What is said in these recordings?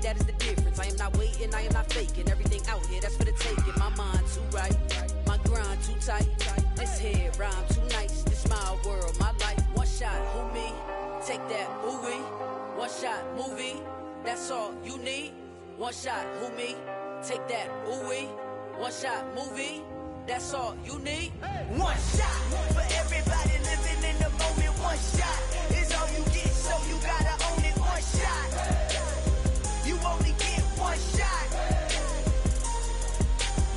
that is the difference. I am not waiting, I am not faking. Everything out here, that's for the taking. My mind too right, my grind too tight. This head rhyme too nice. This my world, my life. One shot, who me? Take that, ooh-wee. One shot, movie. That's all you need. One shot, who me? Take that, ooh-wee. One shot, movie. That's all you need. One shot for everybody living in the moment. One shot is all you get, so you gotta own it. One shot. You only get one shot.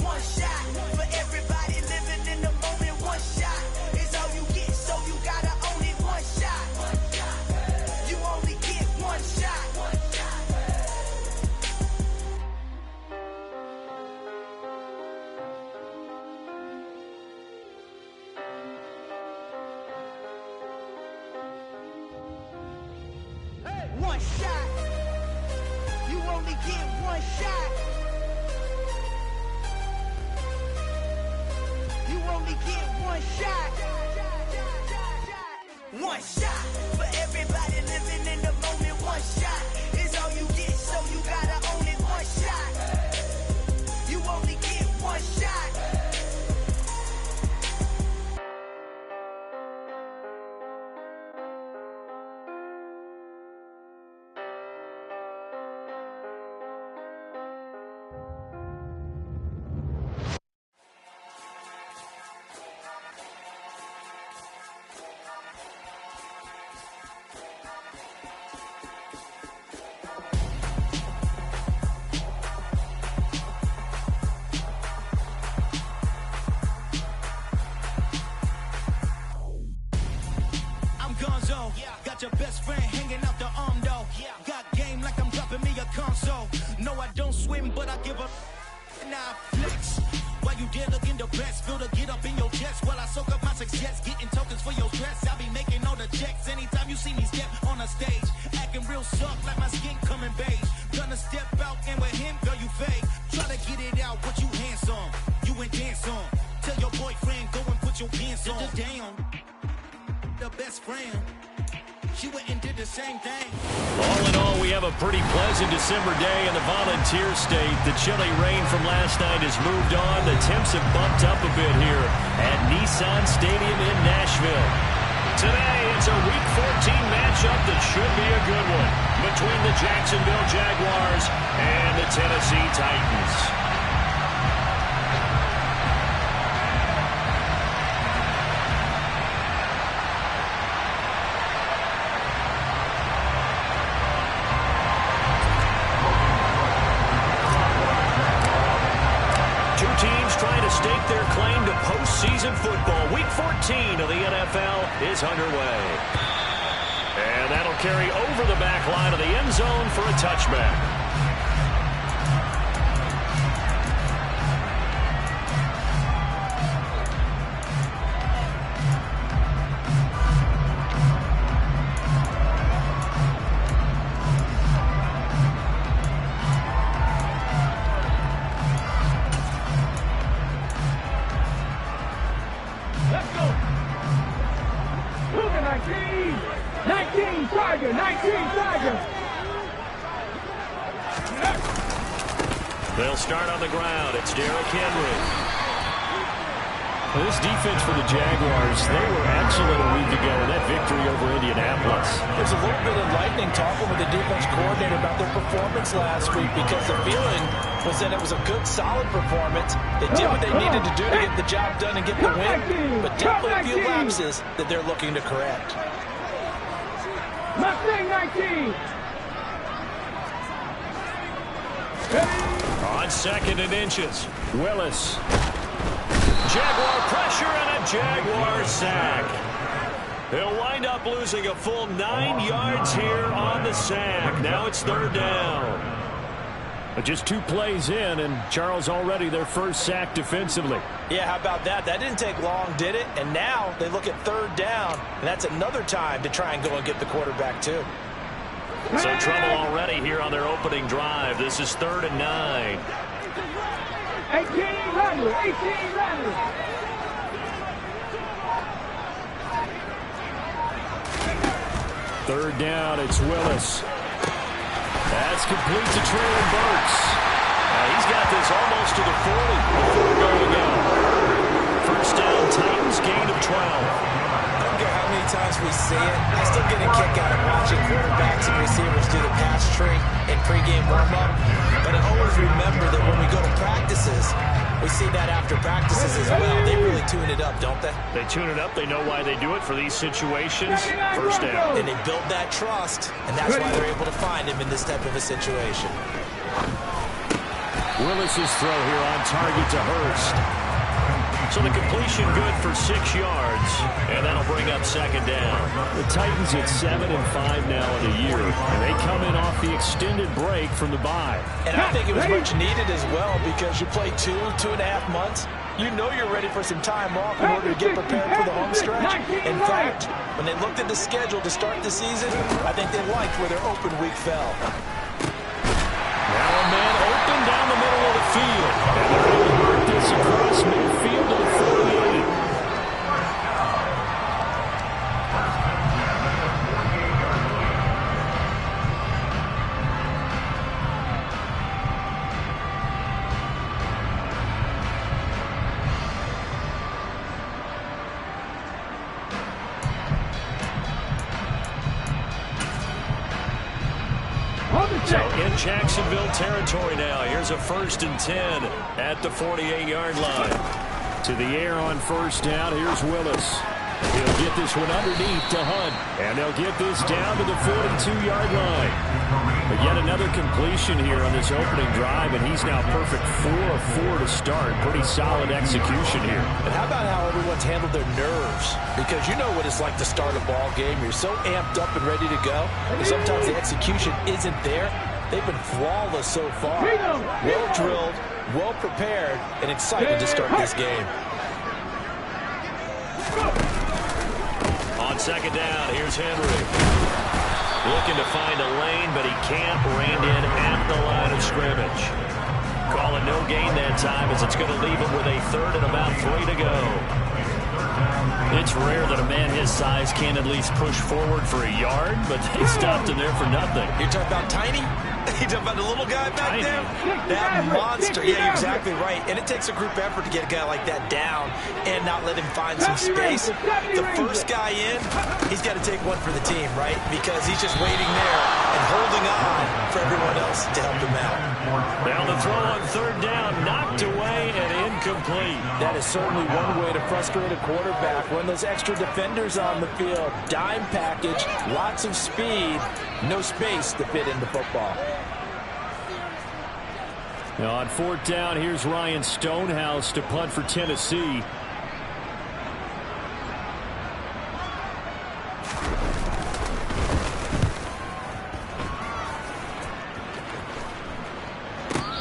One shot for everybody living in the moment. One shot is all you get, so you gotta own it. One shot. You only get one shot. One shot. You only get one shot. You only get one shot. One shot for everybody living in the moment. One shot is all you get, so you gotta own it. One shot. You only get one shot. Got your best friend hanging out the arm though. Got game like I'm dropping me a console. No, I don't swim, but I give up. Now I flex. While you there looking the best, feel the get up in your chest. While I soak up my success, getting tokens for your stress. I be making all the checks anytime you see me step on a stage. Acting real soft like my skin coming beige. Gonna step out and with him, girl, you fake. Try to get it out, what you handsome. You ain't dance on. Tell your boyfriend, go and put your pants on. Down. The best friend. She went and did the same thing. All in all, we have a pretty pleasant December day in the Volunteer State. The chilly rain from last night has moved on. The temps have bumped up a bit here at Nissan Stadium in Nashville. Today, it's a Week 14 matchup that should be a good one between the Jacksonville Jaguars and the Tennessee Titans. 2 teams trying to stake their claim to postseason football. Week 14 of the NFL is underway. And that'll carry over the back line of the end zone for a touchback. They'll start on the ground. It's Derrick Henry. Well, this defense for the Jaguars, they were excellent a week ago in that victory over Indianapolis. There's a little bit of lightning talking with the defense coordinator about their performance last week because the feeling was that it was a good, solid performance. They did what they needed to do to get the job done and get the win, but definitely a few lapses that they're looking to correct. Mustang 19. On 2nd and inches, Willis. Jaguar pressure and a Jaguar sack. They'll wind up losing a full 9 yards here on the sack. Now it's 3rd down. But just 2 plays in, and Charles already their first sack defensively. Yeah, how about that? That didn't take long, did it? And now they look at 3rd down, and that's another time to try and go and get the quarterback too. So trouble already here on their opening drive. This is 3rd and 9. 18 Rattler, 18 Rattler. Third down, it's Willis. That's complete to Traylon Burks. He's got this almost to the 40 before going out. First down, Titans, gain of 12. I don't care how many times we see it. I still get a kick out of watching quarterbacks and receivers do the pass tree in pregame warm-up. But I always remember that when we go to practices, we see that after practices as well. They really tune it up, don't they? They tune it up. They know why they do it for these situations. First down. And they build that trust, and that's why they're able to find him in this type of a situation. Willis's throw here on target to Hurst. So the completion good for 6 yards, and that'll bring up second down. The Titans at 7-5 now in the year, and they come in off the extended break from the bye. And I think it was much needed as well because you play 2.5 months. You know you're ready for some time off in order to get prepared for the home stretch. In fact, when they looked at the schedule to start the season, I think they liked where their open week fell. Now a man open down the middle of the field. And they're going to work this across midfield to the 48. So in Jacksonville territory now. Here's a 1st and 10 at the 48-yard line. To the air on first down. Here's Willis. He'll get this one underneath to Hunt. And they'll get this down to the 42-yard line. But yet another completion here on this opening drive, and he's now perfect 4 of 4 to start. Pretty solid execution here. And how about how everyone's handled their nerves? Because you know what it's like to start a ball game. You're so amped up and ready to go. And sometimes the execution isn't there. They've been flawless so far. Well drilled, well prepared, and excited to start this game. On second down, here's Henry. Looking to find a lane, but he can't. Reined in at the line of scrimmage. Calling no gain that time as it's going to leave him with a 3rd and about 3 to go. It's rare that a man his size can at least push forward for a yard, but they stopped him there for nothing. You're talking about tiny? You talking about the little guy back there? That monster. Yeah, you're exactly right. And it takes a group effort to get a guy like that down and not let him find some space. The first guy in, he's got to take one for the team, right? Because he's just waiting there and holding on for everyone else to help him out. Now the throw on 3rd down, knocked away and incomplete. That is certainly one way to frustrate a quarterback. When those extra defenders on the field, dime package, lots of speed, no space to fit into football. Now on 4th down, here's Ryan Stonehouse to punt for Tennessee.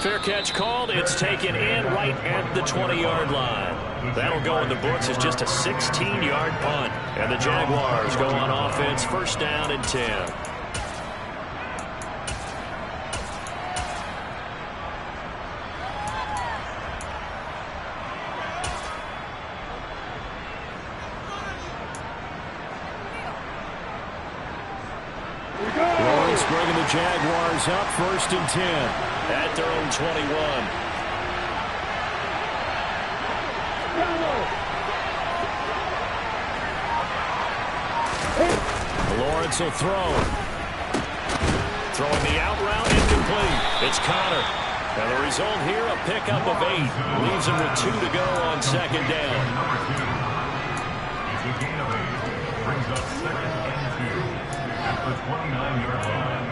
Fair catch called. It's taken in right at the 20-yard line. That'll go in the books as just a 16-yard punt. And the Jaguars go on offense, 1st down and 10. Lawrence bringing the Jaguars up, 1st and 10 at their own 21. Lawrence will throw. Throwing the out route, incomplete. It's Connor. And the result here, a pickup of 8. Leaves him with 2 to go on second down. Brings up 2nd and 2 at the 29-yard line.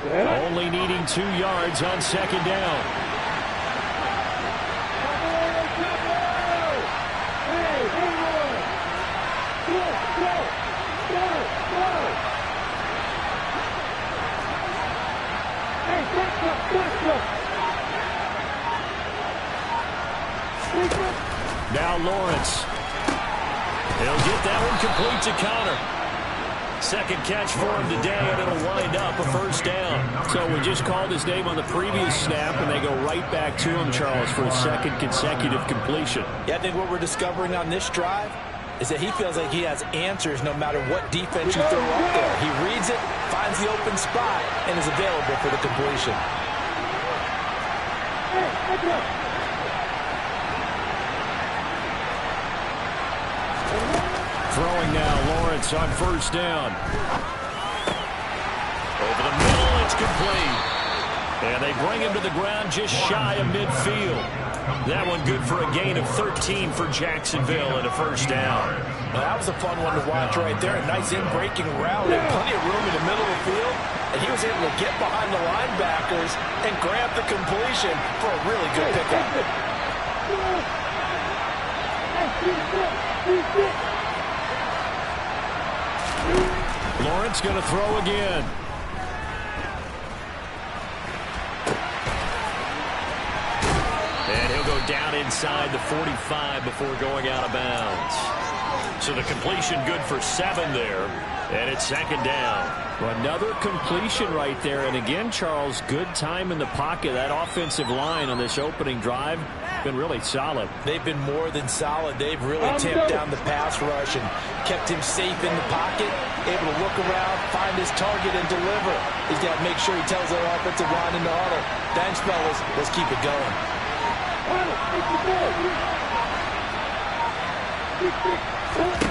Only needing 2 yards on second down. Now Lawrence. He'll get that one complete to Connor. Second catch for him today, and it'll wind up a first down. So we just called his name on the previous snap, and they go right back to him, Charles, for a second consecutive completion. Yeah, I think what we're discovering on this drive is that he feels like he has answers no matter what defense you throw up there. He reads it, finds the open spot, and is available for the completion. Throwing now, Lawrence on first down. Over the middle, it's complete. And they bring him to the ground just shy of midfield. That one good for a gain of 13 for Jacksonville and a first down. Well, that was a fun one to watch right there. A nice in-breaking route and plenty of room in the middle of the field. And he was able to get behind the linebackers and grab the completion for a really good pickup. Lawrence going to throw again. And he'll go down inside the 45 before going out of bounds. So the completion good for 7 there. And it's second down. Well, another completion right there. And again, Charles, good time in the pocket. That offensive line on this opening drive been really solid. They've been more than solid. They've really tamped down the pass rush and kept him safe in the pocket, able to look around, find his target, and deliver. He's got to make sure he tells their offensive line in the huddle, thanks, fellas, let's keep it going.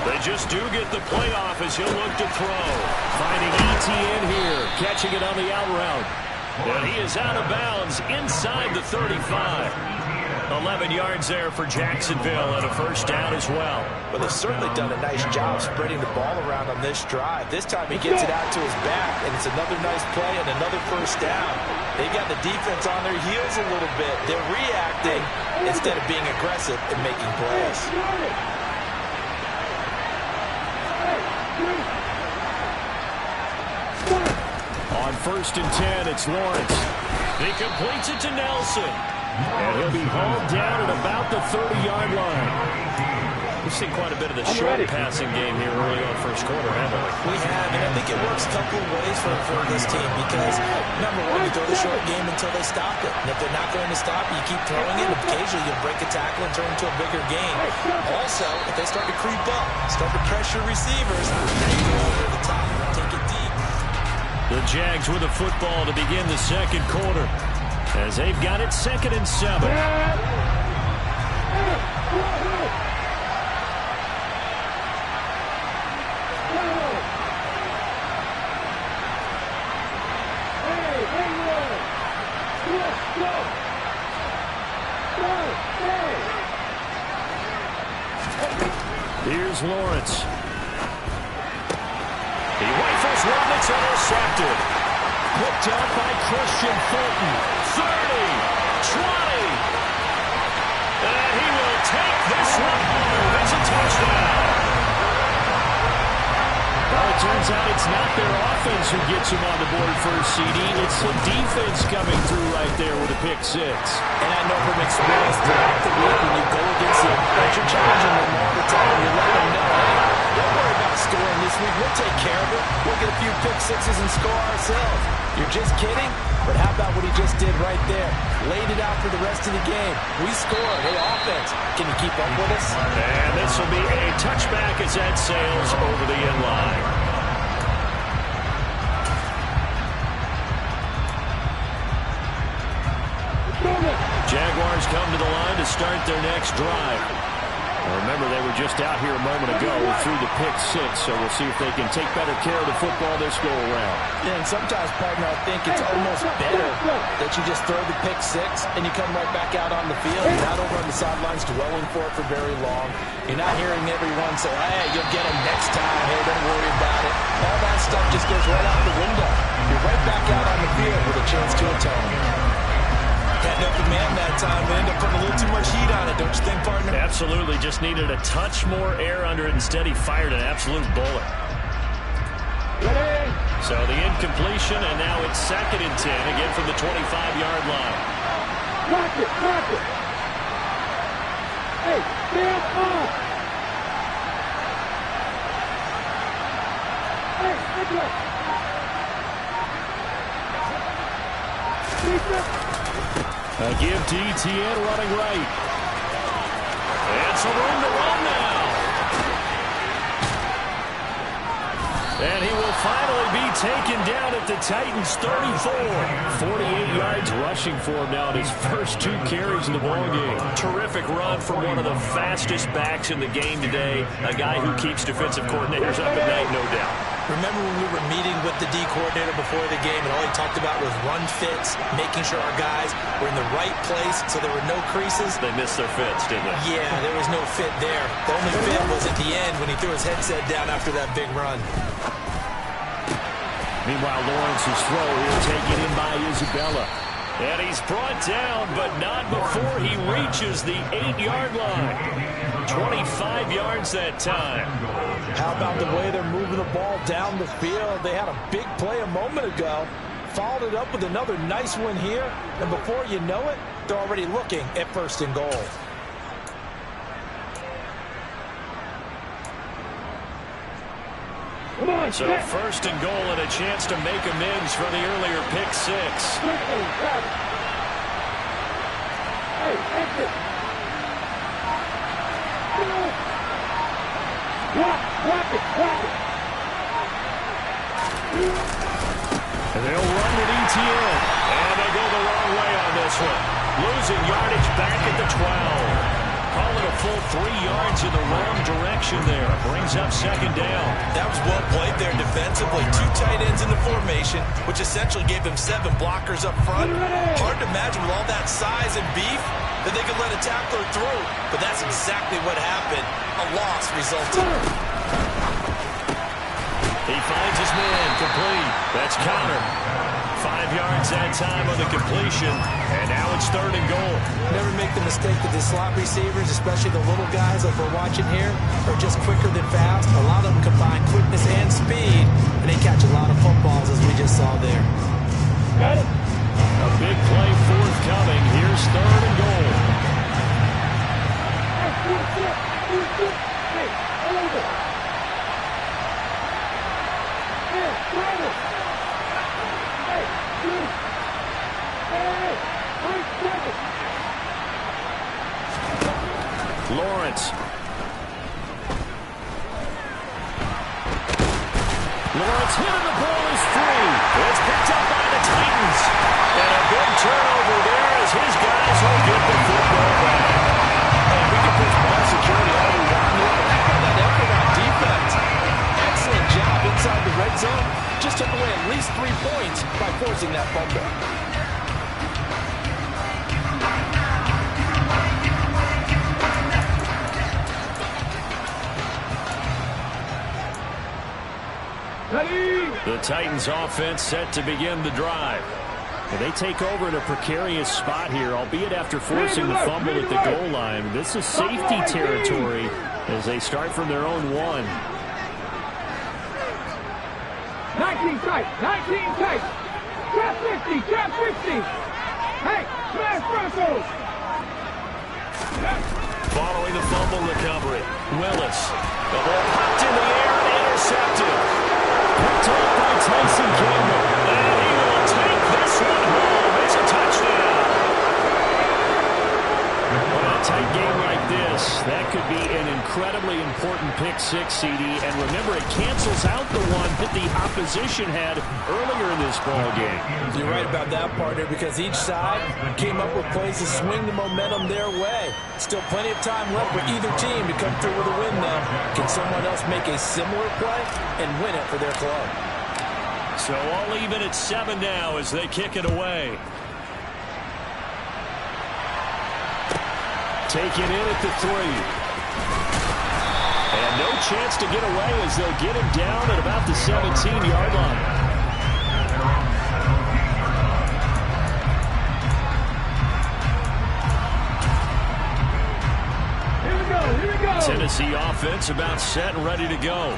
They just do get the playoff as he'll look to throw. Finding ETN here, catching it on the out route. And he is out of bounds inside the 35. 11 yards there for Jacksonville and a first down as well. Well, they've certainly done a nice job spreading the ball around on this drive. This time he gets it out to his back, and it's another nice play and another first down. They've got the defense on their heels a little bit. They're reacting instead of being aggressive and making plays. On first and 10, it's Lawrence. He completes it to Nelson. And he'll be hauled down at about the 30-yard line. We've seen quite a bit of the short passing game here early on first quarter, haven't we? We have, and I think it works a couple of ways for this team because, number one, you throw the short game until they stop it. And if they're not going to stop it, you keep throwing it. Occasionally, you'll break a tackle and turn it into a bigger game. Also, if they start to creep up, start to pressure receivers, now you go over the top and take it deep. The Jags with the football to begin the second quarter as they've got it 2nd and 7. Here's Lawrence. He rifles one that's intercepted. Picked up by Christian Fulton. 30, 20. And he will take this one home. It's a touchdown. Well, it turns out it's not their offense who gets him on the board for a CD. It's the defense coming through right there with a pick 6. And I know from experience throughout the week when you go against the offense, you're challenging them all the time. You let them know, hey, don't worry about scoring this week. We'll take care of it. We'll get a few pick 6s and score ourselves. You're just kidding? But how about what he just did right there? Laid it out for the rest of the game. We scored. Hey, offense, can you keep up with us? And this will be a touchback as that sails over the end line. Jaguars come to the line to start their next drive. Remember, they were just out here a moment ago through the pick 6, so we'll see if they can take better care of the football this go-around. Yeah, and sometimes, partner, I think it's almost better that you just throw the pick 6 and you come right back out on the field. You're not over on the sidelines dwelling for it for very long. You're not hearing everyone say, hey, you'll get them next time. Hey, don't worry about it. All that stuff just goes right out the window. You're right back out on the field with a chance to atone. Had no command that time. They ended up putting a little too much heat on it, don't you think, partner? Absolutely. Just needed a touch more air under it. Instead, he fired an absolute bullet. So the incompletion, and now it's 2nd and 10, again from the 25-yard line. Lock it, lock it. Hey, stand up. Hey. A give to Etienne running right. And some room to run now. And he will finally be taken down at the Titans' 34. 48 yards rushing for him now in his first 2 carries in the ballgame. Terrific run from one of the fastest backs in the game today. A guy who keeps defensive coordinators up at night, no doubt. Remember when we were meeting with the D coordinator before the game, and all he talked about was run fits, making sure our guys were in the right place so there were no creases? They missed their fits, didn't they? Yeah, there was no fit there. The only fit was at the end when he threw his headset down after that big run. Meanwhile, Lawrence's throw here taken in by Isabella. And he's brought down, but not before he reaches the 8-yard line. 25 yards that time. How about the way they're moving the ball down the field? They had a big play a moment ago. Followed it up with another nice one here. And before you know it, they're already looking at 1st and goal. So 1st and goal and a chance to make amends for the earlier pick 6. And they'll run with Etienne. And they go the wrong way on this one. Losing yardage back at the 12. Call it a full 3 yards in the wrong direction there. Brings up 2nd down. That was well played there defensively. 2 tight ends in the formation, which essentially gave them 7 blockers up front. Hard to imagine with all that size and beef that they could let a tackler through. But that's exactly what happened. A loss resulted. He finds his man complete. That's Connor. 5 yards that time on the completion. And now it's 3rd and goal. Never make the mistake that the slot receivers, especially the little guys like we're watching here, are just quicker than fast. A lot of them combine quickness and speed, and they catch a lot of footballs, as we just saw there. Got it. A big play forthcoming. Here's 3rd and goal. Lawrence. Lawrence hit and the ball is free. It's picked up by the Titans. And a big turnover there as his guys will get the football back. And we can push ball security all we want here, but how about that effort on defense? Excellent job inside the red zone. Just took away at least 3 points by forcing that fumble. The Titans offense set to begin the drive. And they take over in a precarious spot here, albeit after forcing the fumble at the goal line. This is safety territory as they start from their own 1. 19 tight, 19 tight. Trap 50, trap 50. Hey, smash Broncos. Following the fumble recovery, Willis. The ball popped in the air and intercepted. Picked off by Tyson Campbell. And he will take this one home. It's a touchdown. On a tight game like this, that could be an incredibly important pick 6, CD. And remember, it cancels out the one that the opposition had earlier in this ball game. You're right about that, partner, because each side came up with plays to swing the momentum their way. Still plenty of time left for either team to come through with a win, though. Can someone else make a similar play and win it for their club? So all even at 7 now as they kick it away. Taken in at the 3. And no chance to get away as they'll get him down at about the 17-yard line. Here we go. Tennessee offense about set and ready to go.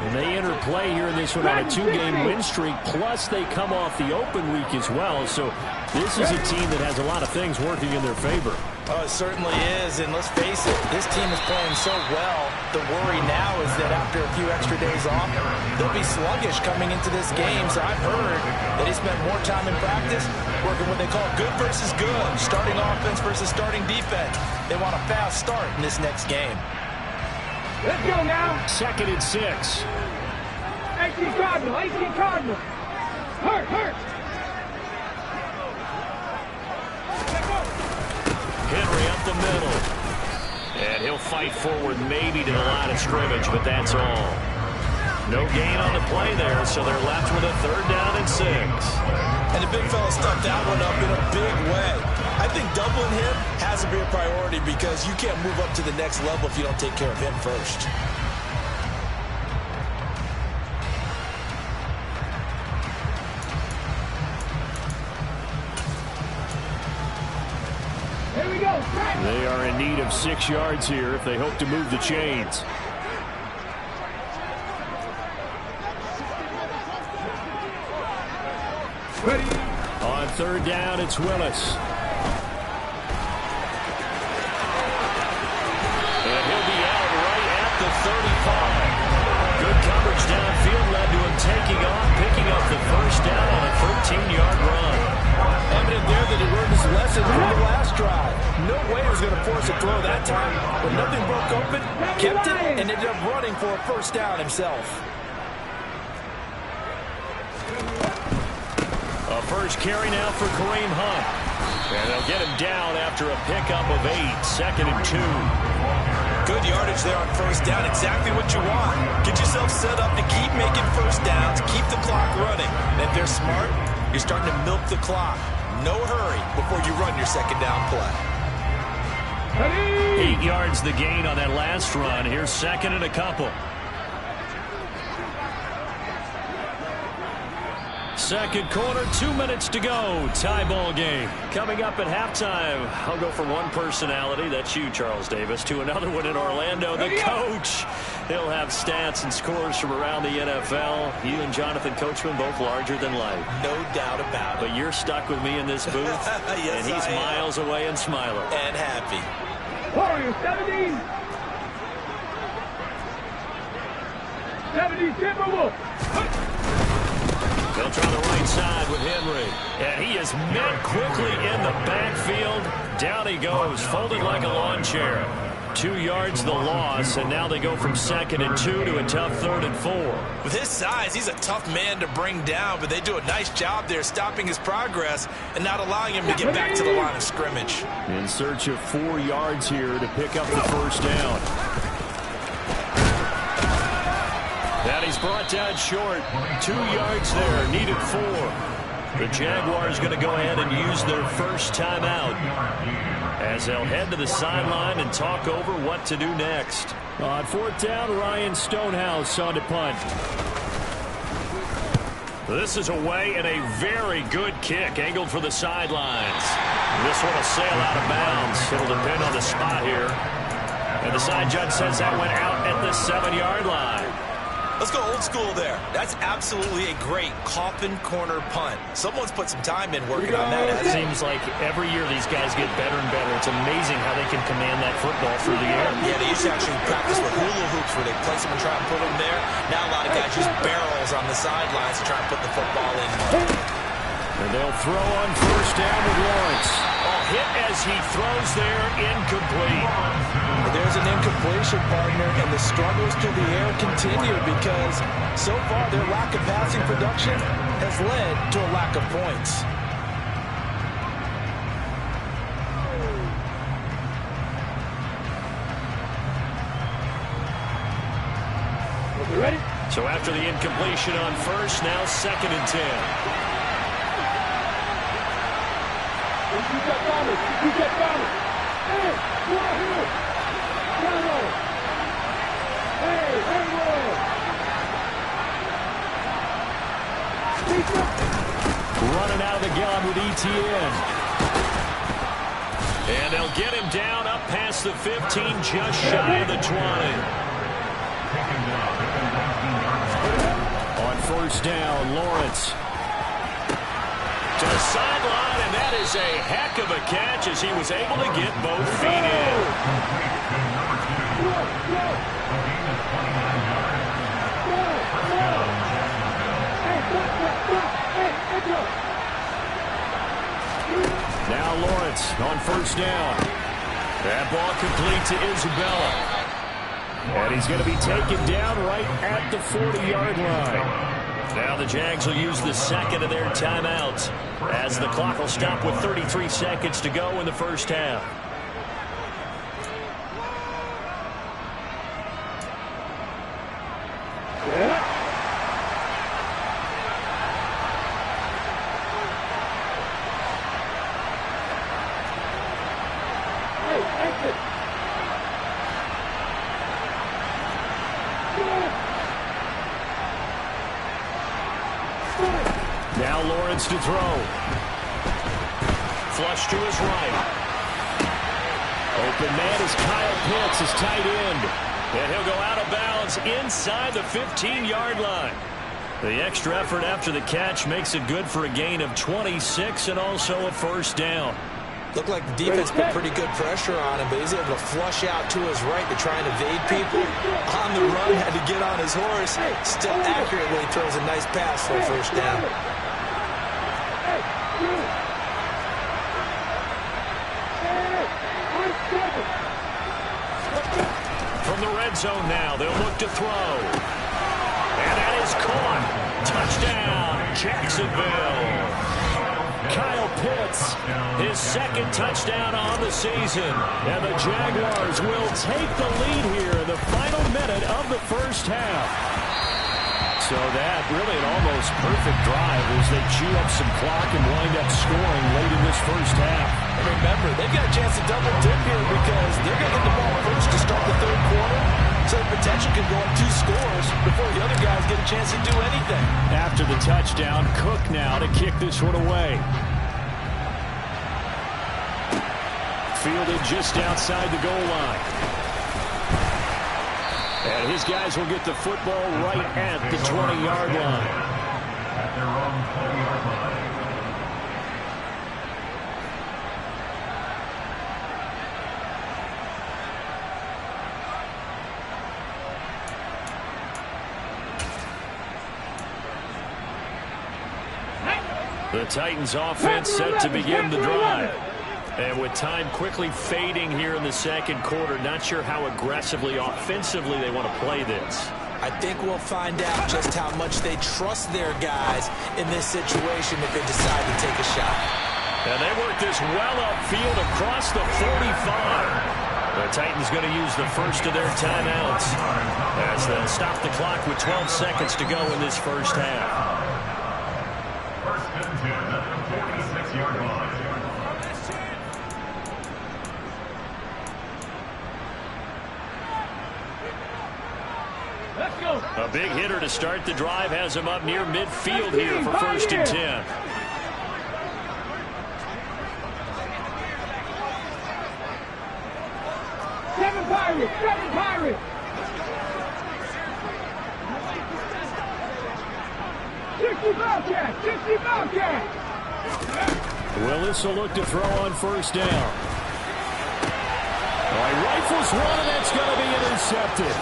And they enter play here in this one on a 2-game win streak, plus they come off the open week as well. So this is a team that has a lot of things working in their favor. Oh, it certainly is, and let's face it, this team is playing so well. The worry now is that after a few extra days off, they'll be sluggish coming into this game. So I've heard that he spent more time in practice working what they call good versus good, starting offense versus starting defense. They want a fast start in this next game. Let's go now. 2nd and 6. 18 Cardinal, 18 Cardinal. Hurt. Henry up the middle. And he'll fight forward maybe to the line of scrimmage, but that's all. No gain on the play there, so they're left with a 3rd down and 6. And the big fella stuffed that one up in a big way. I think doubling him has to be a priority because you can't move up to the next level if you don't take care of him first. Here we go. They are in need of 6 yards here if they hope to move the chains. Ready. On 3rd down, it's Willis. And he'll be out right at the 35. Good coverage downfield led to him taking off, picking up the 1st down on a 13-yard run. Evident there that he learned his lesson from the last drive. No way he was going to force a throw that time, but nothing broke open, kept it, and ended up running for a 1st down himself. A first carry now for Kareem Hunt. And they'll get him down after a pickup of 8, 2nd and 2. Good yardage there on 1st down, exactly what you want. Get yourself set up to keep making 1st downs, keep the clock running. And if they're smart, you're starting to milk the clock. No hurry before you run your 2nd down play. 8 yards the gain on that last run. Here's 2nd and a couple. 2nd quarter, 2 minutes to go. Tie ball game. Coming up at halftime, I'll go from one personality, that's you, Charles Davis, to another one in Orlando, the coach. He'll have stats and scores from around the NFL. You and Jonathan Coachman, both larger than life. No doubt about it. But you're stuck with me in this booth, yes, and he's miles away and smiling. And happy. Warriors 70. 70 Timberwolves. They'll try the right side with Henry. And he is met quickly in the backfield. Down he goes, folded like a lawn chair. 2 yards the loss, and now they go from 2nd and 2 to a tough 3rd and 4. With his size, he's a tough man to bring down, but they do a nice job there stopping his progress and not allowing him to get back to the line of scrimmage. In search of 4 yards here to pick up the 1st down. And he's brought down short. 2 yards there, needed 4. The Jaguars going to go ahead and use their first timeout as they'll head to the sideline and talk over what to do next. On 4th down, Ryan Stonehouse on to punt. This is away and a very good kick, angled for the sidelines. This one will sail out of bounds. It'll depend on the spot here. And the side judge says that went out at the 7-yard line. Let's go old school there. That's absolutely a great coffin corner punt. Someone's put some time in working on that. It seems like every year these guys get better and better. It's amazing how they can command that football through the air. Yeah, they used to actually practice with hula hoops where they place them and try and put them there. Now a lot of guys use barrels on the sidelines to try and put the football in. And they'll throw on 1st down with Lawrence. Hit as he throws there, incomplete. There's an incompletion, partner, and the struggles through the air continue because so far their lack of passing production has led to a lack of points. Ready? So after the incompletion on 1st, now 2nd and 10. You get Thomas. Hey, right here. Hey, running out of the gun with ETN. And they'll get him down up past the 15, just shy of the 20. On 1st down, Lawrence to the sideline, and that is was a heck of a catch as he was able to get both feet in. Now Lawrence on first down. That ball complete to Isabella. And he's going to be taken down right at the 40-yard line. Now the Jags will use the second of their timeouts as the clock will stop with 33 seconds to go in the first half. Now Lawrence to throw. Flush to his right. Open man is Kyle Pitts, his tight end. And he'll go out of bounds inside the 15-yard line. The extra effort after the catch makes it good for a gain of 26 and also a first down. Looked like the defense put pretty good pressure on him, but he's able to flush out to his right to try and evade people. On the run, had to get on his horse. Still accurately throws a nice pass for a first down. From the red zone now, they'll look to throw. And that is caught. Touchdown, Jacksonville. Kyle Pitts, his second touchdown on the season. And the Jaguars will take the lead here in the final minute of the first half. So that really an almost perfect drive as they chew up some clock and wind up scoring late in this first half. And remember, they've got a chance to double dip here because they're going to get the ball first to start the third quarter. So the potential could go up 2 scores before the other guys get a chance to do anything. After the touchdown, Cook now to kick this one away. Fielded just outside the goal line. And his guys will get the football right at the 20-yard line. At their own 20-yard line. The Titans offense set to begin the drive. And with time quickly fading here in the second quarter, not sure how aggressively, offensively they want to play this. I think we'll find out just how much they trust their guys in this situation if they decide to take a shot. And they work this well upfield across the 45. The Titans going to use the first of their timeouts as they'll stop the clock with 12 seconds to go in this first half. First and 10 at the 46-yard line. A big hitter to start the drive has him up near midfield here for first and 10. Seven Pirates! 60 Bobcats! Willis will look to throw on first down. All right, rifles one, and that's going to be intercepted.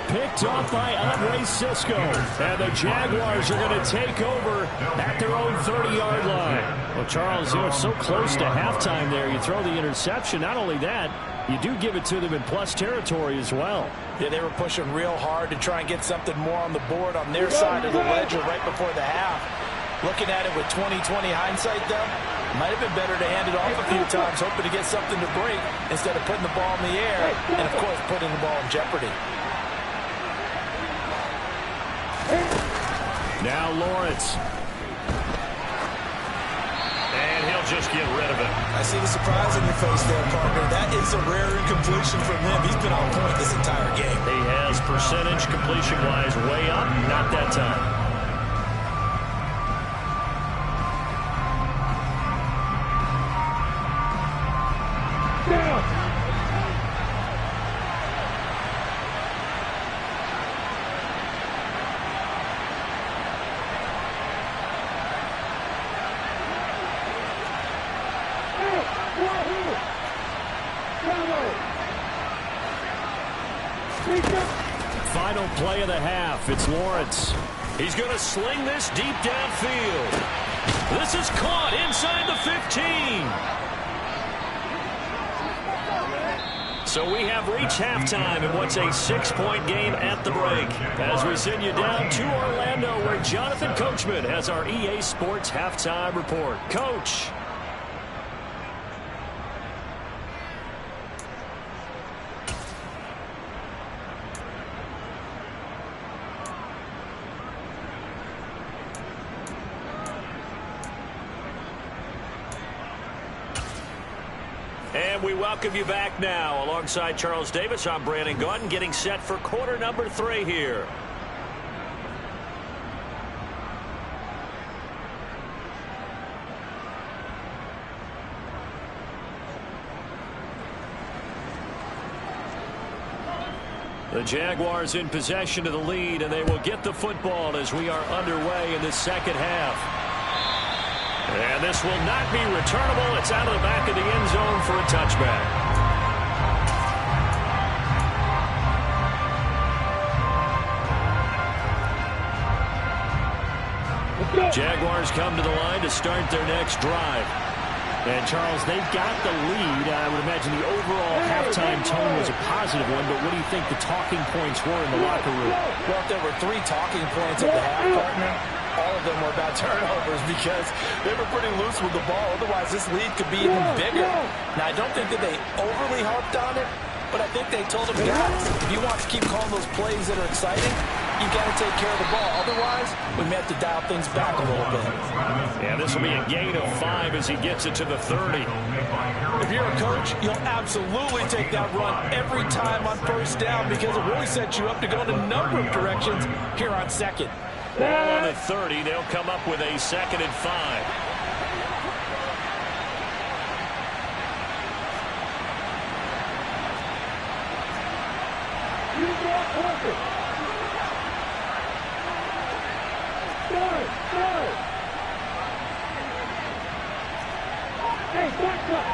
Picked off by Andre Sisco. And the Jaguars are going to take over at their own 30-yard line. Well, Charles, it's so close to halftime there. You throw the interception. Not only that, you do give it to them in plus territory as well. Yeah, they were pushing real hard to try and get something more on the board on their side of the ledger right before the half. Looking at it with 20/20 hindsight, though, might have been better to hand it off a few times, hoping to get something to break instead of putting the ball in the air and, of course, putting the ball in jeopardy. Now Lawrence. And he'll just get rid of it. I see the surprise on your face there, partner. That is a rare incompletion from him. He's been on point this entire game. He has percentage completion-wise way up. Not that time. Final play of the half. It's Lawrence. He's going to sling this deep downfield. This is caught inside the 15. So we have reached halftime in what's a 6-point game at the break. As we send you down to Orlando, where Jonathan Coachman has our EA Sports halftime report. Coach. And we welcome you back now. Alongside Charles Davis, I'm Brandon Gaudin, getting set for quarter number 3 here. The Jaguars in possession of the lead, and they will get the football as we are underway in the second half. And this will not be returnable. It's out of the back of the end zone for a touchback. Jaguars come to the line to start their next drive. And, Charles, they've got the lead. I would imagine the overall halftime tone was a positive one, but what do you think the talking points were in the locker room? Well, if there were 3 talking points at the half, partner, all of them were about turnovers because they were pretty loose with the ball. Otherwise, this lead could be even bigger. Now, I don't think that they overly harped on it, but I think they told them, guys, if you want to keep calling those plays that are exciting, you got to take care of the ball. Otherwise, we may have to dial things back a little bit. Yeah, this will be a gain of 5 as he gets it to the 30. If you're a coach, you'll absolutely take that run every time on first down because it really sets you up to go in a number of directions here on second. Ball on the 30. They'll come up with a 2nd and 5. Hey, back up.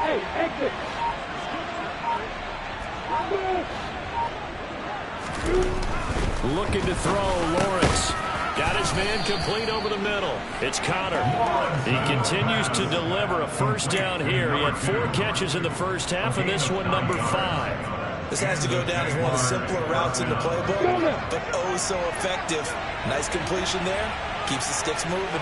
Hey, exit. Looking to throw, Lawrence. Got his man complete over the middle. It's Connor. He continues to deliver a first down here. He had 4 catches in the first half, and this one number 5. This has to go down as one of the simpler routes in the playbook, but oh so effective. Nice completion there. Keeps the sticks moving.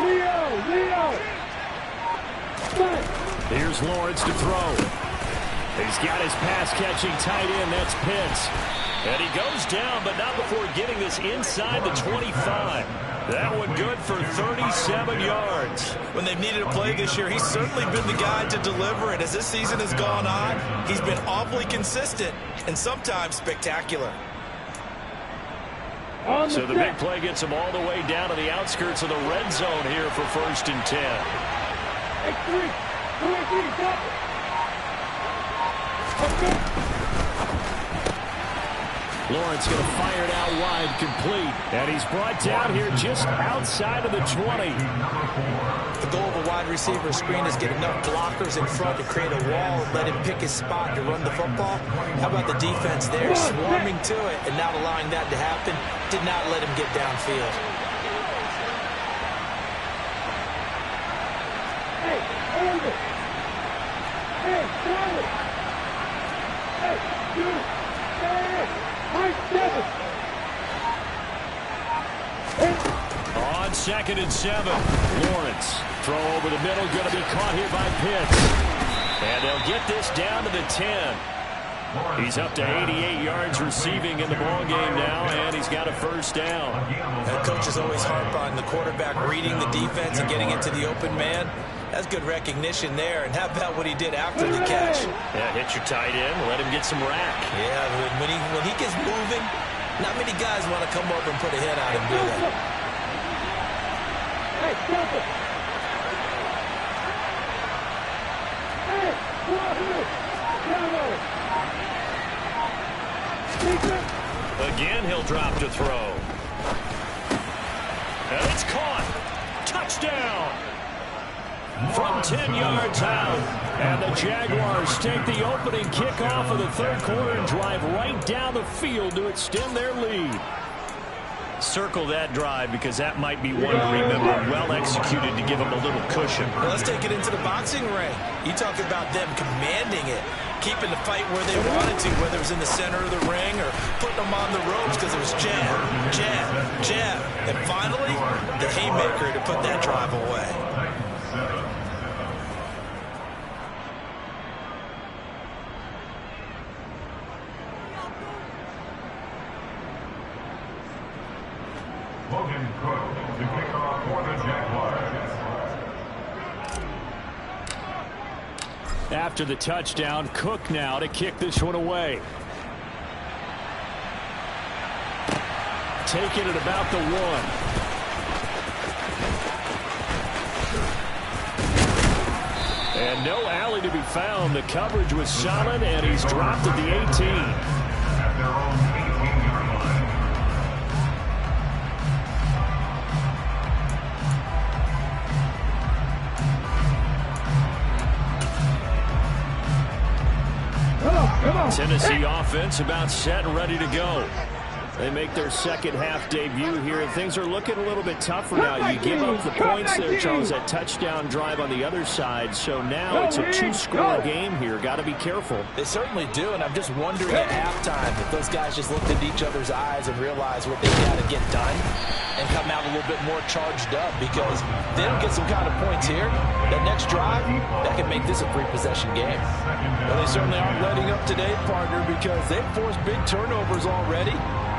Leo! Here's Lawrence to throw. He's got his pass-catching tight end. That's Pitts. And he goes down, but not before getting this inside the 25. That one good for 37 yards. When they've needed a play this year, he's certainly been the guy to deliver it. As this season has gone on, he's been awfully consistent and sometimes spectacular. So the big play gets him all the way down to the outskirts of the red zone here for 1st and 10. Lawrence going to fire it out wide, complete. And he's brought down here just outside of the 20. The goal of a wide receiver screen is get enough blockers in front to create a wall and let him pick his spot to run the football. How about the defense there, swarming to it and not allowing that to happen? Did not let him get downfield. Hey, over. Hey, solid. Hey, you. Hey. On 2nd and 7, Lawrence. Throw over the middle, going to be caught here by Pitts. And they'll get this down to the 10. He's up to 88 yards receiving in the ballgame now, and he's got a first down. And coaches always harp on the quarterback reading the defense and getting into the open man. That's good recognition there. And how about what he did after the catch? Yeah, hit your tight end, let him get some rack. Yeah, when he gets moving, not many guys want to come over and put a hit on him, do they? Hey, stop it! Hey, Again, he'll drop to throw. And it's caught. Touchdown. From 10 yards out. And the Jaguars take the opening kickoff of the third quarter and drive right down the field to extend their lead. Circle that drive because that might be one to remember. Well executed to give them a little cushion. Well, let's take it into the boxing ring. You talk about them commanding it, keeping the fight where they wanted to, whether it was in the center of the ring or putting them on the ropes because it was jab, jab, jab. And finally, the haymaker to put that drive away. Logan Cook to kick off for the Jaguars. After the touchdown, Cook now to kick this one away. Taking it about the 1. And no alley to be found. The coverage was solid, and he's dropped at the 18. At their own 18-yard line. Tennessee offense about set and ready to go. They make their second half debut here, and things are looking a little bit tougher now. You give up the points there, Charles, that touchdown drive on the other side. So now it's a 2-score game here. Got to be careful. They certainly do, and I'm just wondering at halftime if those guys just looked into each other's eyes and realized what they got to get done and come out a little bit more charged up, because if they don't get some kind of points here, that next drive, that can make this a 3-possession game. Well, they certainly aren't letting up today, partner, because they've forced big turnovers already.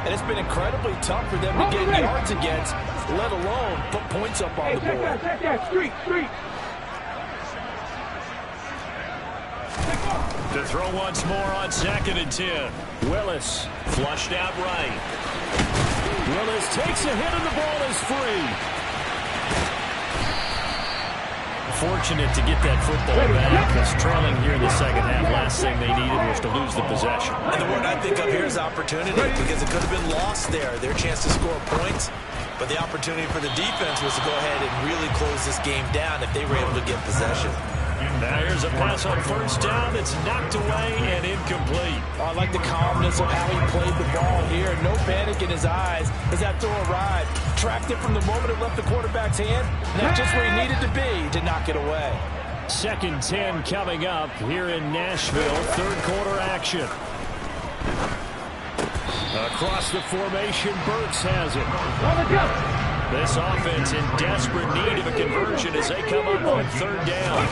And it's been incredibly tough for them to get yards against, let alone put points up on the board. Take that, street. To throw once more on 2nd and 10. Willis Flushed out right. Willis takes a hit and the ball is free. Fortunate to get that football back, because trailing here in the second half, last thing they needed was to lose the possession. And the word I think of here is opportunity, because it could have been lost there, their chance to score points. But the opportunity for the defense was to go ahead and really close this game down if they were able to get possession. Now here's a pass on 1st down that's knocked away and incomplete. I like the calmness of how he played the ball here. No panic in his eyes as that throw arrived. Tracked it from the moment it left the quarterback's hand, and that's just where he needed to be to knock it away. 2nd 10 coming up here in Nashville. Third quarter action. Across the formation, Burks has it. This offense in desperate need of a conversion as they come up on 3rd down.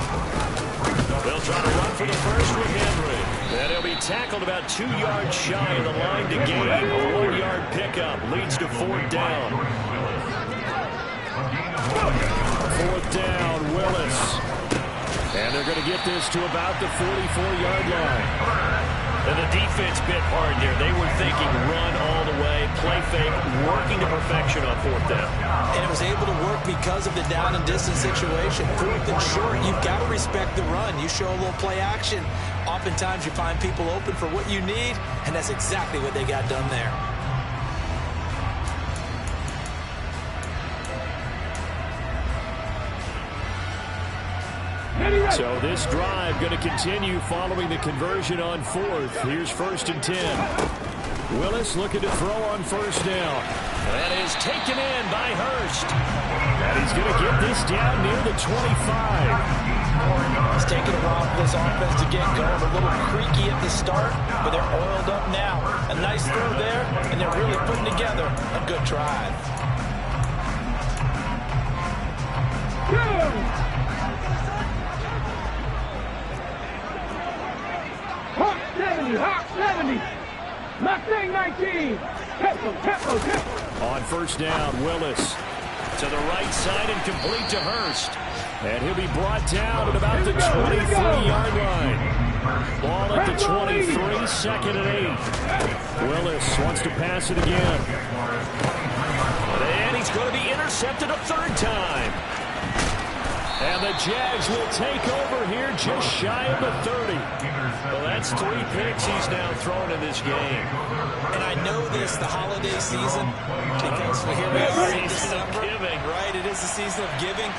They'll try to run for the first with Henry. And he'll be tackled about 2 yards shy of the line to gain. A 1-yard pickup leads to 4th down. 4th down, Willis. And they're going to get this to about the 44-yard line. And the defense bit hard there. They were thinking run all the way, play fake, working to perfection on 4th down. And it was able to work because of the down and distance situation. 4th and short, you've got to respect the run. You show a little play action. Oftentimes you find people open for what you need, and that's exactly what they got done there. So this drive going to continue following the conversion on 4th. Here's 1st and 10. Willis looking to throw on 1st down. That is taken in by Hurst. And he's going to get this down near the 25. It's taken a while for this offense to get going. A little creaky at the start, but they're oiled up now. A nice throw there, and they're really putting together a good drive. Hawk 70. Mustang 19. Tempo. On 1st down, Willis to the right side and complete to Hurst. And he'll be brought down at about the 23-yard line. Ball at the 23, 2nd and 8. Willis wants to pass it again. And he's going to be intercepted a 3rd time. And the Jags will take over here just shy of the 30. Well, that's 3 picks he's now thrown in this game. And I know this, the holiday season, because here we are in December. Right, it is the season of giving.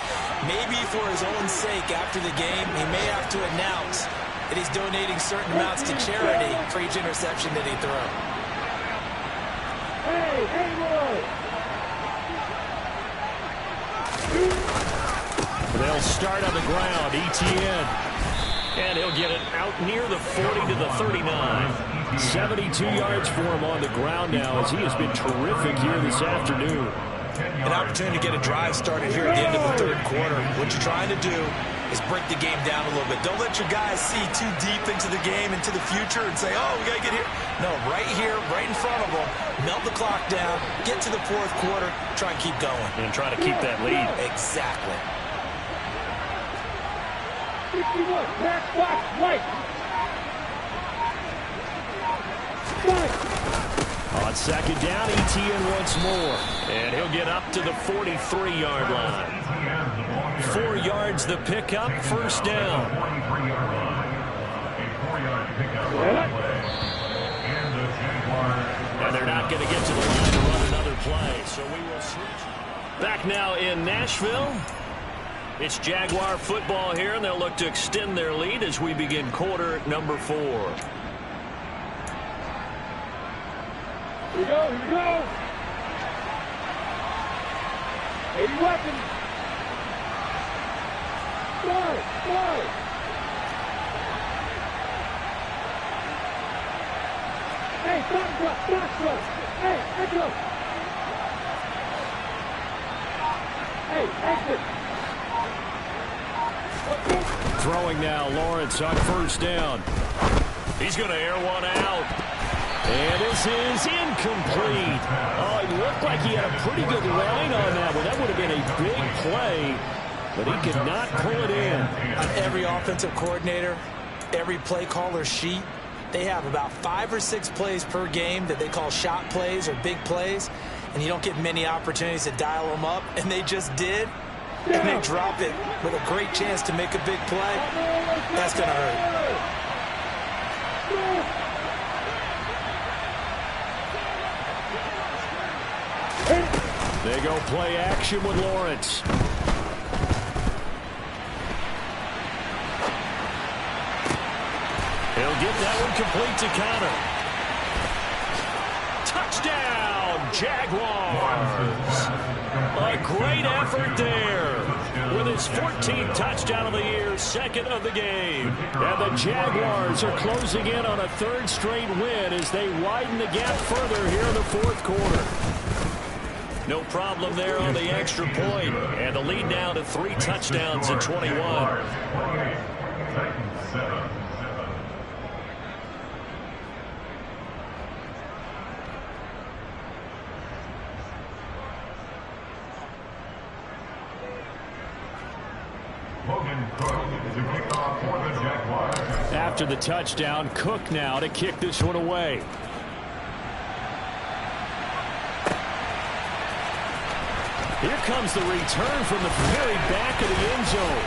Maybe for his own sake after the game, he may have to announce that he's donating certain amounts to charity for each interception that he throws. Hey, Haywood! They'll start on the ground. Etienne. And he'll get it out near the 40 to the 39. 72 yards for him on the ground now as he has been terrific here this afternoon. An opportunity to get a drive started here at the end of the third quarter. What you're trying to do is break the game down a little bit. Don't let your guys see too deep into the game, into the future, and say, oh, we got to get here. No, right here, right in front of them, melt the clock down, get to the fourth quarter, try and keep going. And try to keep that lead. Exactly. 61, back, watch, right. On second down, Etienne once more. And he'll get up to the 43-yard line. 4 yards the pickup, first down. And they're not going to get to the line to run another play, so we will switch. Back now in Nashville. It's Jaguar football here, and they'll look to extend their lead as we begin quarter number 4. Here we go, here we go. 80 weapons. Go, go. Hey, stop, drop. Hey, exit. Hey, exit. Throwing now, Lawrence on first down. He's going to air one out. And this is incomplete. Oh, it looked like he had a pretty good line on that one. That would have been a big play, but he could not pull it in. On every offensive coordinator, every play caller sheet, they have about 5 or 6 plays per game that they call shot plays or big plays, and you don't get many opportunities to dial them up, and they just did. And they drop it with a great chance to make a big play. That's going to hurt. They go play action with Lawrence. He'll get that one complete to Connor. Touchdown, Jaguars. A great effort there. With his 14th touchdown of the year, second of the game. And the Jaguars are closing in on a third straight win as they widen the gap further here in the fourth quarter. No problem there on the extra point. And the lead now to 3 touchdowns at 21. After the touchdown, Cook now to kick this one away. Here comes the return from the very back of the end zone.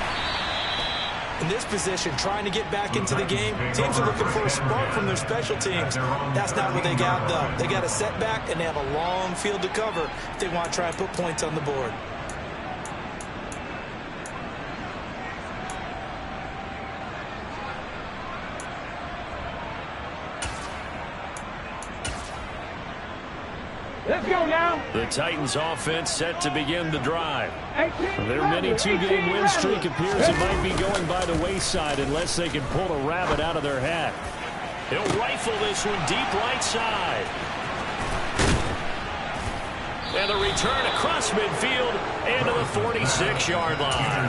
In this position, trying to get back into the game, teams are looking for a spark from their special teams. That's not what they got, though. They got a setback, and they have a long field to cover if they want to try and put points on the board. Let's go now. The Titans offense set to begin the drive. Their mini 2-game win streak appears it might be going by the wayside unless they can pull a rabbit out of their hat. He'll rifle this one deep right side. And the return across midfield and to the 46-yard line.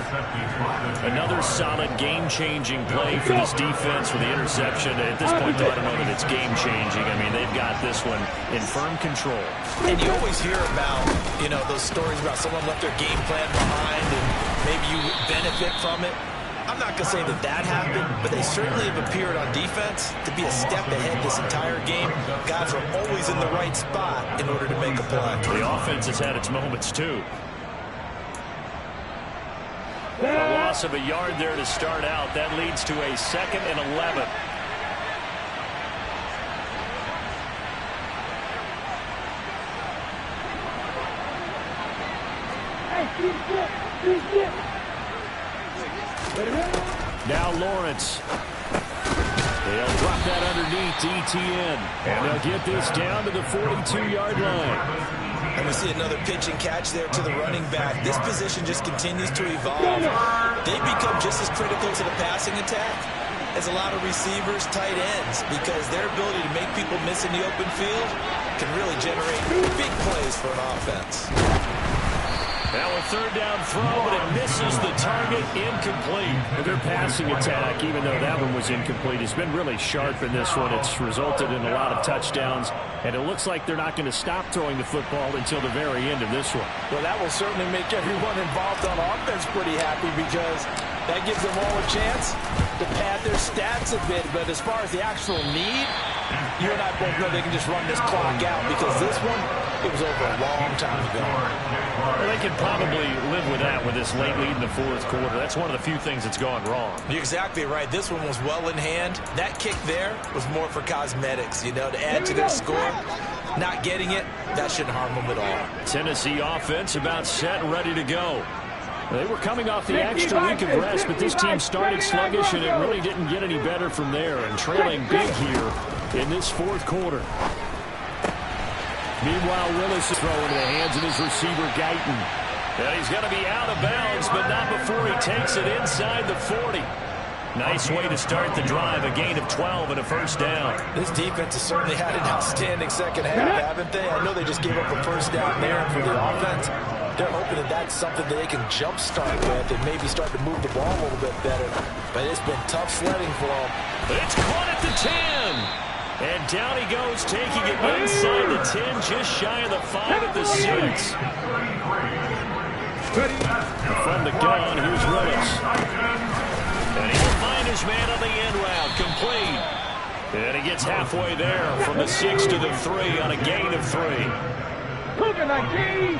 Another solid game-changing play for this defense with the interception. At this point, though, I don't know that it's game-changing. I mean, they've got this one in firm control. And you always hear about, those stories about someone left their game plan behind and maybe you benefit from it. I'm not going to say that happened, but they certainly have appeared on defense to be a step ahead this entire game. Guys are always in the right spot in order to make a play. The offense has had its moments, too. A loss of a yard there to start out. That leads to a 2nd and 11. Now Lawrence. They'll drop that underneath to ETN. And they'll get this down to the 42-yard line. And we see another pitch and catch there to the running back. This position just continues to evolve. They become just as critical to the passing attack as a lot of receivers, tight ends, because their ability to make people miss in the open field can really generate big plays for an offense. Now a 3rd down throw, but it misses the target, incomplete. Their passing attack, even though that one was incomplete, has been really sharp in this one. It's resulted in a lot of touchdowns, and it looks like they're not going to stop throwing the football until the very end of this one. Well, that will certainly make everyone involved on offense pretty happy, because that gives them all a chance to pad their stats a bit. But as far as the actual need, you and I both know they can just run this clock out, because this one, it was over a long time ago. Well, they can probably live with that with this late lead in the 4th quarter. That's one of the few things that's gone wrong. You're exactly right. This one was well in hand. That kick there was more for cosmetics, you know, to add to their score. Not getting it, that shouldn't harm them at all. Tennessee offense about set and ready to go. They were coming off the extra week of rest, but this team started sluggish, and it really didn't get any better from there, and trailing big here in this 4th quarter. Meanwhile, Willis is throwing to the hands of his receiver, Guyton. And he's going to be out of bounds, but not before he takes it inside the 40. Nice way to start the drive, a gain of 12 and a 1st down. This defense has certainly had an outstanding 2nd half, haven't they? I know they just gave up a 1st down there for the offense. They're hoping that that's something that they can jumpstart with and maybe start to move the ball a little bit better. But it's been tough sledding for them. It's caught at the 10. And down he goes, taking it inside the 10, just shy of the 5 at the 6. From the gun, here's Willis. And he'll find his man on the end route, complete. And he gets halfway there from the 6 to the 3 on a gain of 3. Cougar 19.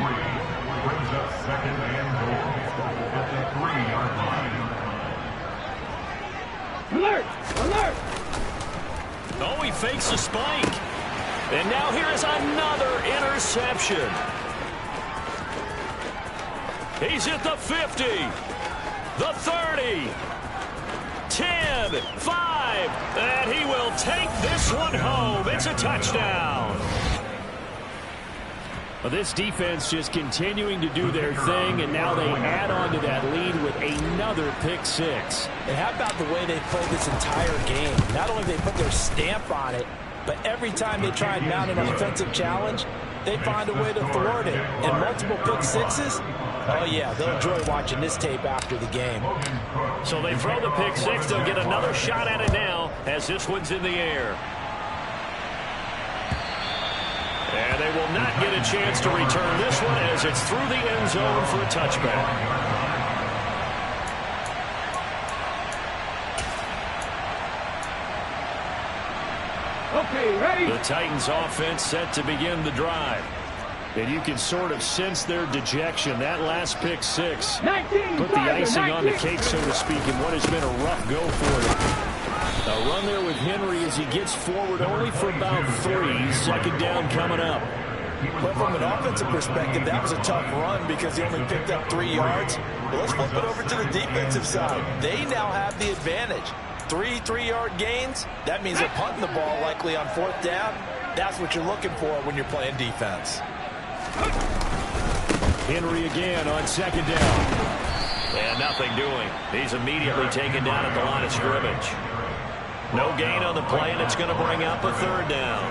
Brings up 2nd and goal at the 3-yard line. Alert! Alert! Oh, he fakes a spike. And now here is another interception. He's at the 50, the 30, 10, 5, and he will take this one home. It's a touchdown. Well, this defense just continuing to do their thing, and now they add on to that lead with another pick 6. And how about the way they played this entire game? Not only have they put their stamp on it, but every time they try and mount an offensive challenge, they find a way to thwart it. And multiple pick 6s, oh yeah, they'll enjoy watching this tape after the game. So they throw the pick 6. They'll get another shot at it now as this one's in the air. And they will not get a chance to return this one as it's through the end zone for a touchback. Okay, ready? The Titans offense set to begin the drive. And you can sort of sense their dejection. That last pick 6 put the icing on the cake, so to speak, in what has been a rough go for them. A run there with Henry as he gets forward only for about 3. 2nd down coming up. But from an offensive perspective, that was a tough run because he only picked up 3 yards. But let's flip it over to the defensive side. They now have the advantage. 3 3-yard gains. That means they're punting the ball likely on 4th down. That's what you're looking for when you're playing defense. Henry again on 2nd down. And nothing doing. He's immediately taken down at the line of scrimmage. No gain on the play, and it's going to bring up a 3rd down.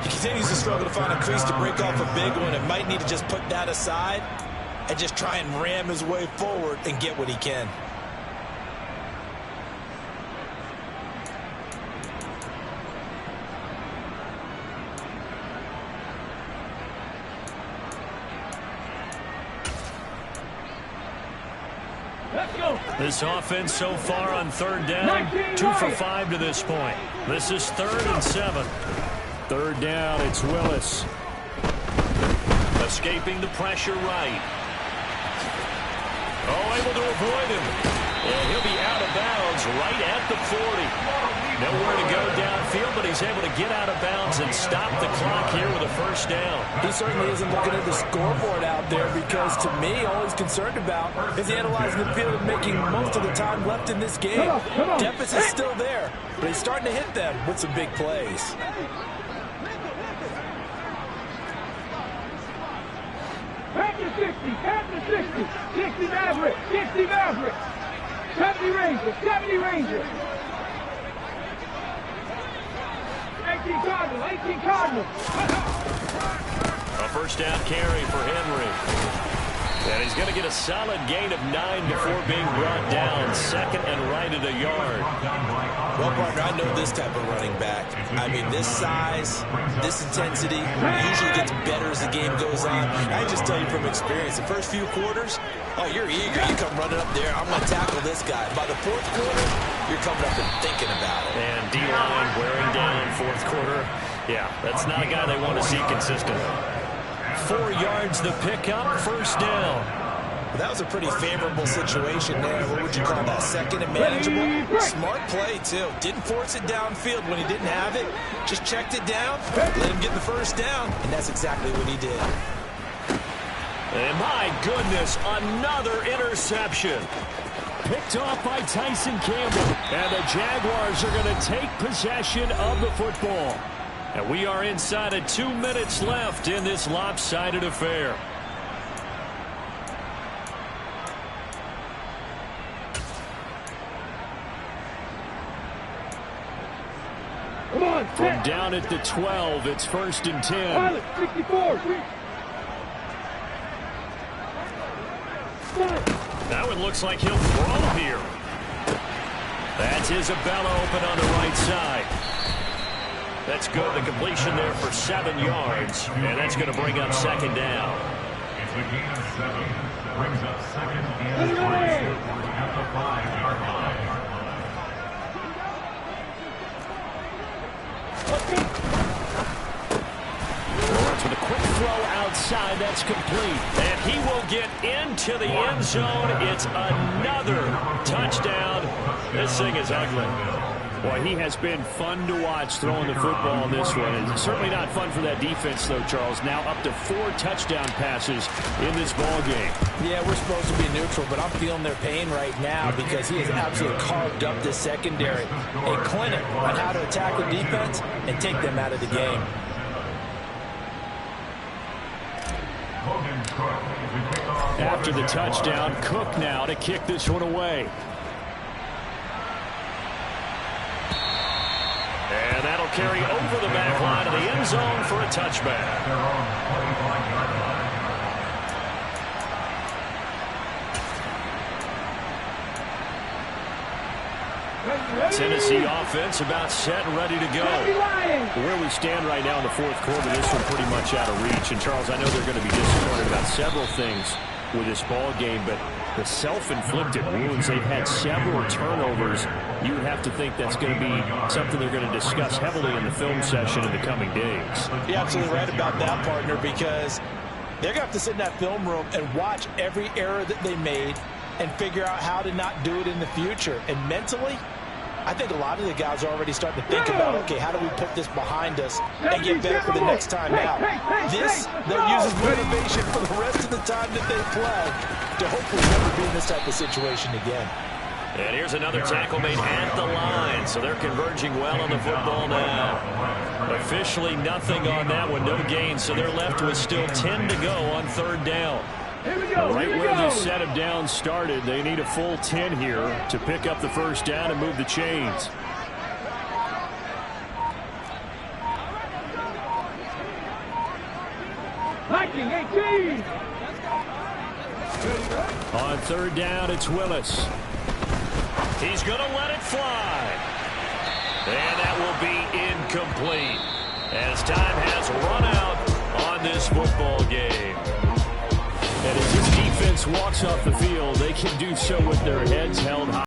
He continues to struggle to find a crease to break off a big one, and might need to just put that aside and just try and ram his way forward and get what he can. This offense so far on 3rd down, 2 for 5 to this point. This is 3rd and 7. 3rd down, it's Willis. Escaping the pressure right. Oh, able to avoid him. And he'll be out of bounds right at the 40. Nowhere to go downfield, but he's able to get out of bounds and stop the clock here with a first down. He certainly isn't looking at the scoreboard out there because, to me, all he's concerned about is analyzing the field and making most of the time left in this game. Deficit's still there, but he's starting to hit them with some big plays. Back to 60, back to 60. 60 Maverick, 60 Maverick. 70 Ranger, 70 Ranger. 18 Cardinal, 18 Cardinal. A first down carry for Henry. And he's going to get a solid gain of 9 before being brought down. Second and right at a yard. Well, partner, I know this type of running back. I mean, this size, this intensity usually gets better as the game goes on. I just tell you from experience, the first few quarters, oh, you're eager. You come running up there. I'm going to tackle this guy. By the fourth quarter, you're coming up and thinking about it. And D-line wearing down fourth quarter. Yeah, that's not a guy they want to see consistently. 4 yards the pickup, first down. Well, that was a pretty favorable situation there. What would you call that? Second and manageable? Smart play, too. Didn't force it downfield when he didn't have it. Just checked it down, let him get the first down, and that's exactly what he did. And my goodness, another interception. Picked off by Tyson Campbell. And the Jaguars are going to take possession of the football. And we are inside of 2 minutes left in this lopsided affair. Come on, from down at the 12, it's 1st and 10. 64. Now it looks like he'll throw here. That's Isabella open on the right side. That's good. The completion there for 7 yards. And that's going to bring up second down. It's a gain of 7. Brings up second and 3 at the 5-yard line. Lawrence with a quick throw outside. That's complete. And he will get into the end zone. It's another touchdown. This thing is ugly. Boy, he has been fun to watch throwing the football in this one. It's certainly not fun for that defense, though, Charles. Now up to 4 touchdown passes in this ball game. Yeah, we're supposed to be neutral, but I'm feeling their pain right now because he has absolutely carved up this secondary. A clinic on how to attack the defense and take them out of the game. After the touchdown, Cook now to kick this one away. And that'll carry over the back line of the end zone for a touchback. Tennessee offense about set and ready to go. Where we stand right now in the fourth quarter, this one pretty much out of reach. And, Charles, I know they're going to be disappointed about several things with this ball game, but the self-inflicted wounds, they've had several turnovers. You would have to think that's going to be something they're going to discuss heavily in the film session in the coming days. You're absolutely right about that, partner, because they're going to have to sit in that film room and watch every error that they made and figure out how to not do it in the future. And mentally, I think a lot of the guys are already starting to think about, okay, how do we put this behind us and get better for the next time out? This, they'll use as motivation for the rest of the time that they play to hopefully never be in this type of situation again. And here's another tackle made at the line, so they're converging well on the football now. Officially nothing on that one, no gain, so they're left with still 10 to go on third down. Right where this set of downs started, they need a full 10 here to pick up the first down and move the chains. Viking 18. On third down, it's Willis. He's going to let it fly. And that will be incomplete as time has run out on this football game. And as this defense walks off the field, they can do so with their heads held high.